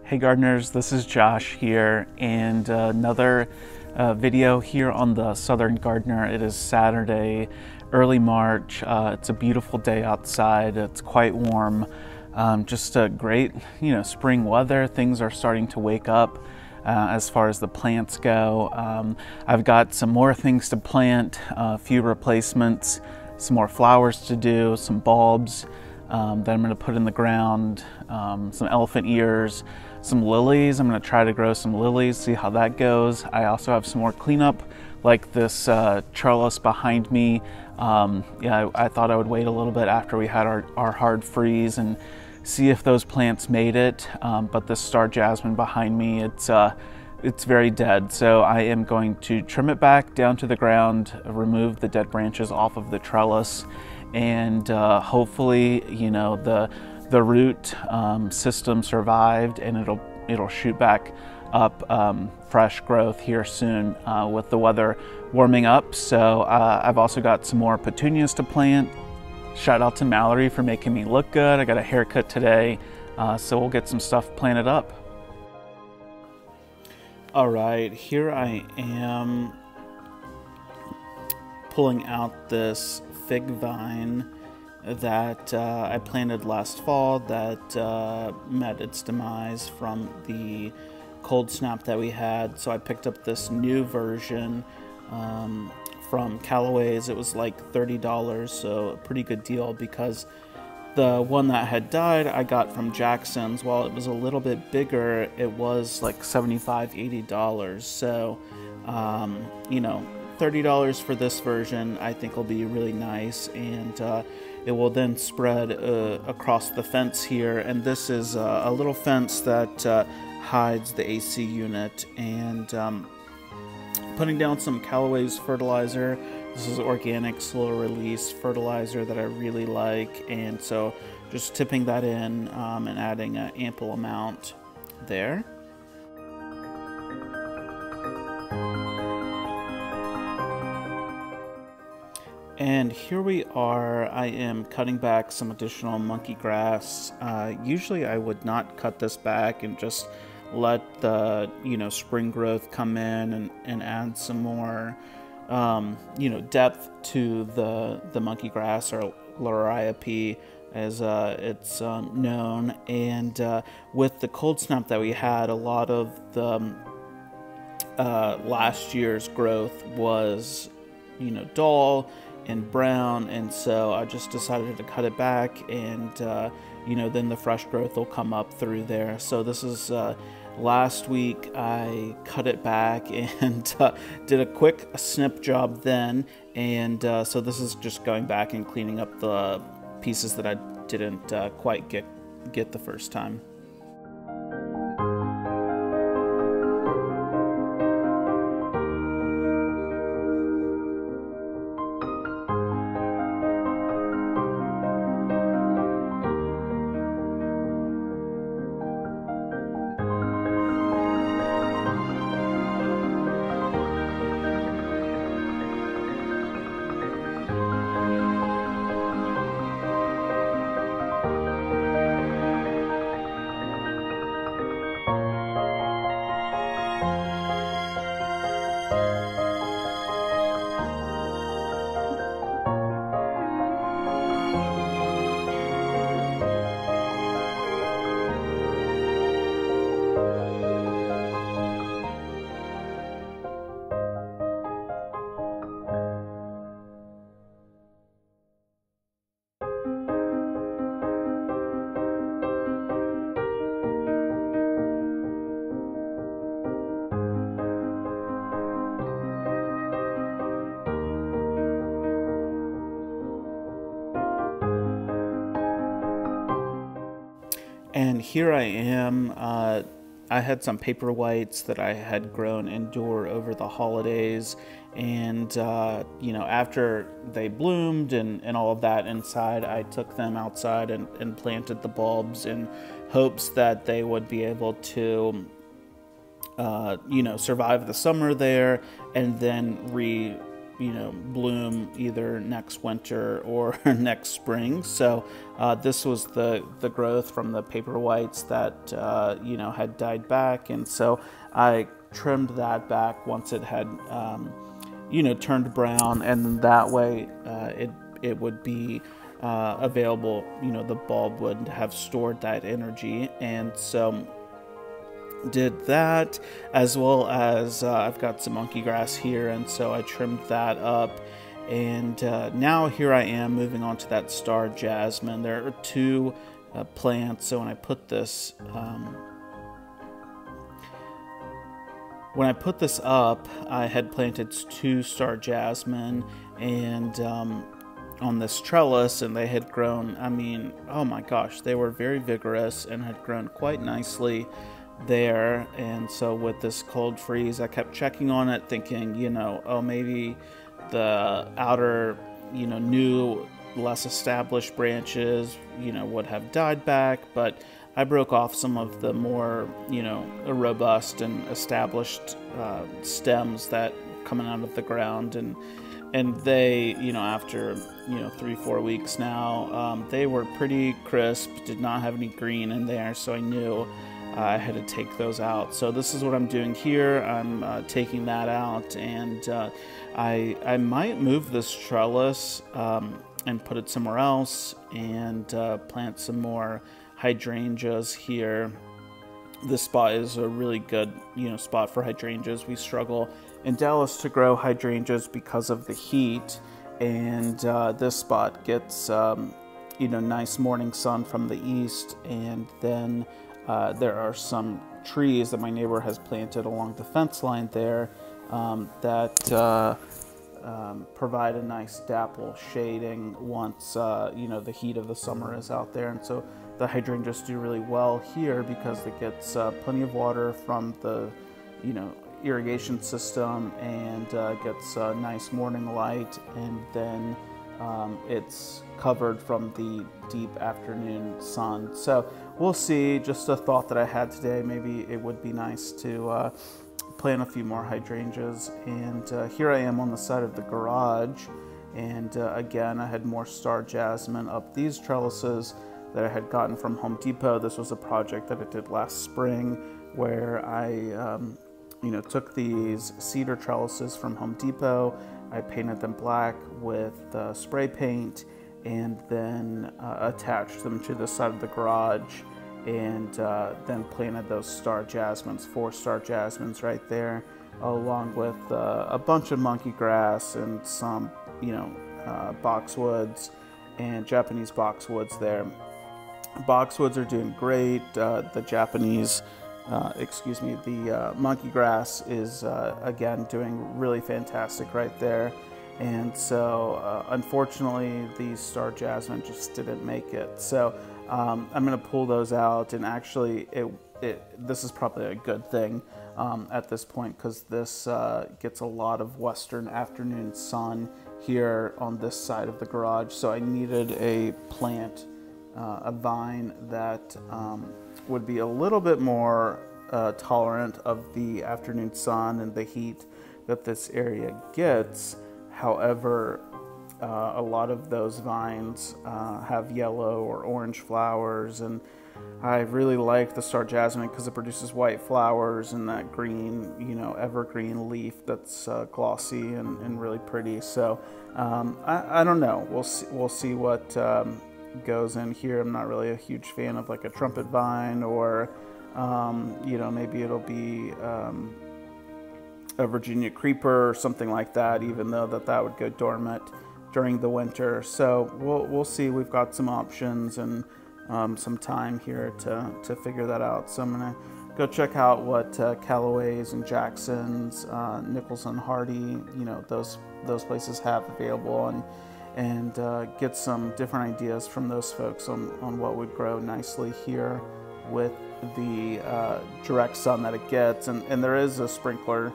Hey gardeners, this is Josh here, and another video here on the Southern Gardener. It is Saturday, early March. It's a beautiful day outside. It's quite warm. Just a great, spring weather. Things are starting to wake up as far as the plants go. I've got some more things to plant, a few replacements, some more flowers to do, some bulbs that I'm going to put in the ground, some elephant ears, some lilies. I'm going to try to grow some lilies, see how that goes. I also have some more cleanup, like this trellis behind me. I thought I would wait a little bit after we had our hard freeze and see if those plants made it. But this star jasmine behind me, it's very dead. So I am going to trim it back down to the ground, remove the dead branches off of the trellis, and hopefully, the root system survived, and it'll shoot back up fresh growth here soon with the weather warming up. So I've also got some more petunias to plant. Shout out to Mallory for making me look good. I got a haircut today, so we'll get some stuff planted up. All right, here I am pulling out this fig vine that I planted last fall that met its demise from the cold snap that we had. So I picked up this new version from Callaway's. It was like $30, so a pretty good deal, because the one that had died I got from Jackson's. While it was a little bit bigger, it was like $75, $80. So $30 for this version I think will be really nice, and it will then spread across the fence here. And this is a little fence that hides the AC unit. And putting down some Callaway's fertilizer. This is organic slow release fertilizer that I really like, and so just tipping that in and adding an ample amount there. And here we are. I am cutting back some additional monkey grass. Usually I would not cut this back and just let the spring growth come in and add some more depth to the monkey grass, or Liriope as it's known. And with the cold snap that we had, a lot of the last year's growth was dull and brown, and so I just decided to cut it back, and then the fresh growth will come up through there. So this is last week I cut it back and did a quick snip job then, and so this is just going back and cleaning up the pieces that I didn't quite get the first time. And here I am. I had some paper whites that I had grown indoor over the holidays, and after they bloomed and all of that inside, I took them outside and planted the bulbs in hopes that they would be able to survive the summer there, and then bloom either next winter or next spring. So this was the growth from the paper whites that had died back, and so I trimmed that back once it had turned brown, and that way it would be available. The bulb would have stored that energy, and so did that, as well as I've got some monkey grass here, and so I trimmed that up. And now here I am moving on to that star jasmine. There are two plants, so when I put this up, I had planted two star jasmine and on this trellis, and they had grown, I mean, oh my gosh, they were very vigorous and had grown quite nicely there. And so with this cold freeze, I kept checking on it, thinking, oh, maybe the outer, new, less established branches, would have died back, but I broke off some of the more, robust and established stems that coming out of the ground, and they, after 3-4 weeks now, they were pretty crisp, did not have any green in there, so I knew I had to take those out. So this is what I'm doing here. I'm taking that out, and I might move this trellis and put it somewhere else, and plant some more hydrangeas here. This spot is a really good spot for hydrangeas. We struggle in Dallas to grow hydrangeas because of the heat, and this spot gets nice morning sun from the east, and then there are some trees that my neighbor has planted along the fence line there that provide a nice dapple shading once the heat of the summer is out there. And so the hydrangeas do really well here because it gets plenty of water from the irrigation system, and gets nice morning light, and then it's covered from the deep afternoon sun. So we'll see. Just a thought that I had today, maybe it would be nice to plant a few more hydrangeas. And here I am on the side of the garage, and again, I had more star jasmine up these trellises that I had gotten from Home Depot. This was a project that I did last spring, where I took these cedar trellises from Home Depot, I painted them black with spray paint, and then attached them to the side of the garage, and then planted those star jasmines, 4 star jasmines right there, along with a bunch of monkey grass and some boxwoods and Japanese boxwoods there. Boxwoods are doing great. The Japanese the monkey grass is again doing really fantastic right there. And so unfortunately these star jasmine just didn't make it. So I'm going to pull those out, and actually this is probably a good thing at this point, because this gets a lot of western afternoon sun here on this side of the garage. So I needed a plant, a vine that would be a little bit more tolerant of the afternoon sun and the heat that this area gets. However, a lot of those vines have yellow or orange flowers, and I really like the star jasmine because it produces white flowers and that green, evergreen leaf that's glossy and really pretty. So I don't know. We'll see what goes in here. I'm not really a huge fan of like a trumpet vine, or maybe it'll be a Virginia creeper or something like that, even though that would go dormant during the winter. So we'll see. We've got some options and some time here to figure that out. So I'm gonna go check out what Callaway's and Jackson's, Nichols and Hardy, those places have available, and get some different ideas from those folks on what would grow nicely here with the direct sun that it gets. And there is a sprinkler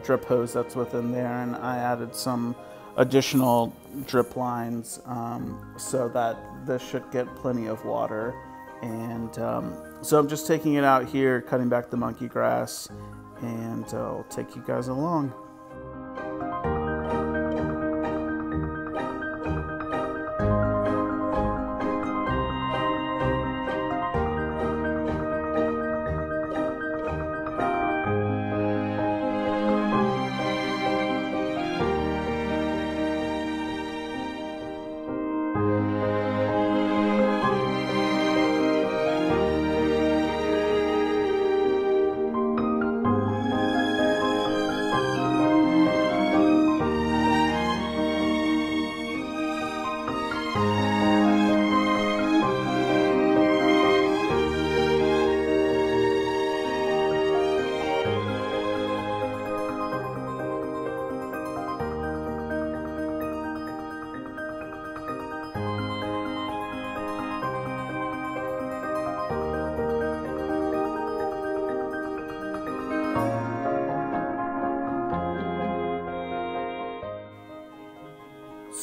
drip hose that's within there, and I added some additional drip lines so that this should get plenty of water. And so I'm just taking it out here, cutting back the monkey grass, and I'll take you guys along.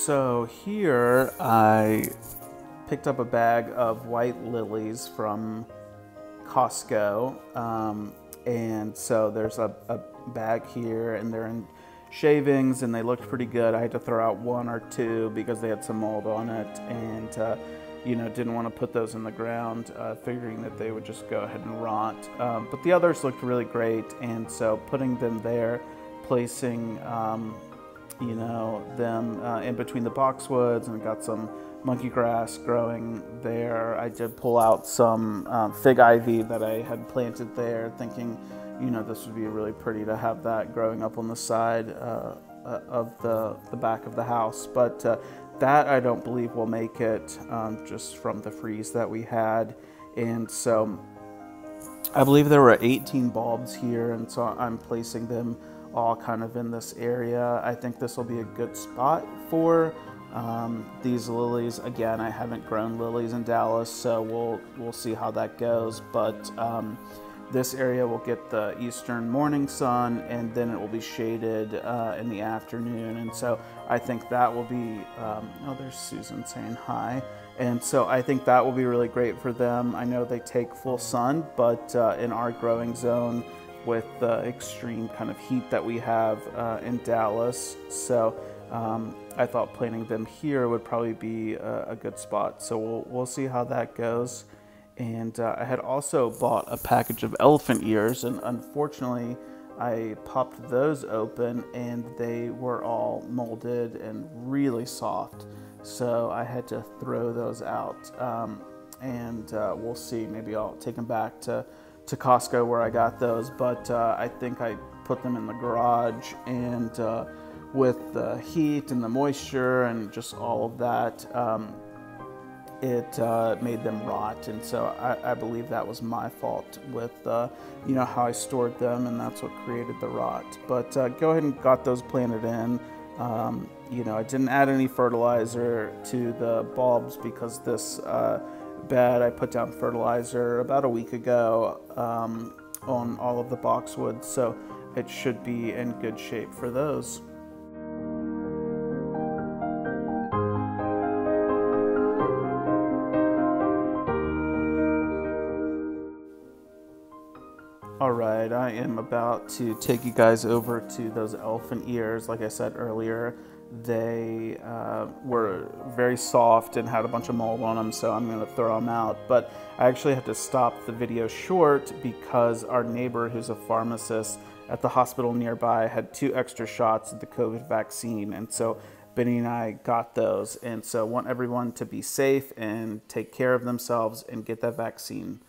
So here I picked up a bag of white lilies from Costco. And so there's a bag here, and they're in shavings, and they looked pretty good. I had to throw out one or two because they had some mold on it, and didn't want to put those in the ground, figuring that they would just go ahead and rot. But the others looked really great, and so putting them there, placing them in between the boxwoods, and got some monkey grass growing there. I did pull out some fig ivy that I had planted there, thinking, this would be really pretty to have that growing up on the side of the back of the house. But that I don't believe will make it, just from the freeze that we had. And so I believe there were 18 bulbs here, and so I'm placing them all kind of in this area. I think this will be a good spot for these lilies. Again, I haven't grown lilies in Dallas, so we'll see how that goes. But this area will get the eastern morning sun, and then it will be shaded in the afternoon. And so I think that will be, oh, there's Susan saying hi. And so I think that will be really great for them. I know they take full sun, but in our growing zone, with the extreme kind of heat that we have in Dallas, so I thought planting them here would probably be a good spot. So we'll see how that goes. And I had also bought a package of elephant ears, and unfortunately I popped those open and they were all molded and really soft, so I had to throw those out. And we'll see, maybe I'll take them back to Costco where I got those, but I think I put them in the garage, and with the heat and the moisture and just all of that, it made them rot. And so I believe that was my fault with how I stored them, and that's what created the rot. But go ahead and got those planted in. I didn't add any fertilizer to the bulbs because this bed I put down fertilizer about a week ago on all of the boxwoods, so it should be in good shape for those. All right, I am about to take you guys over to those elephant ears. Like I said earlier, they were very soft and had a bunch of mold on them, so I'm going to throw them out. But I actually had to stop the video short because our neighbor, who's a pharmacist at the hospital nearby, had 2 extra shots of the COVID vaccine, and so Benny and I got those. And so I want everyone to be safe and take care of themselves and get that vaccine.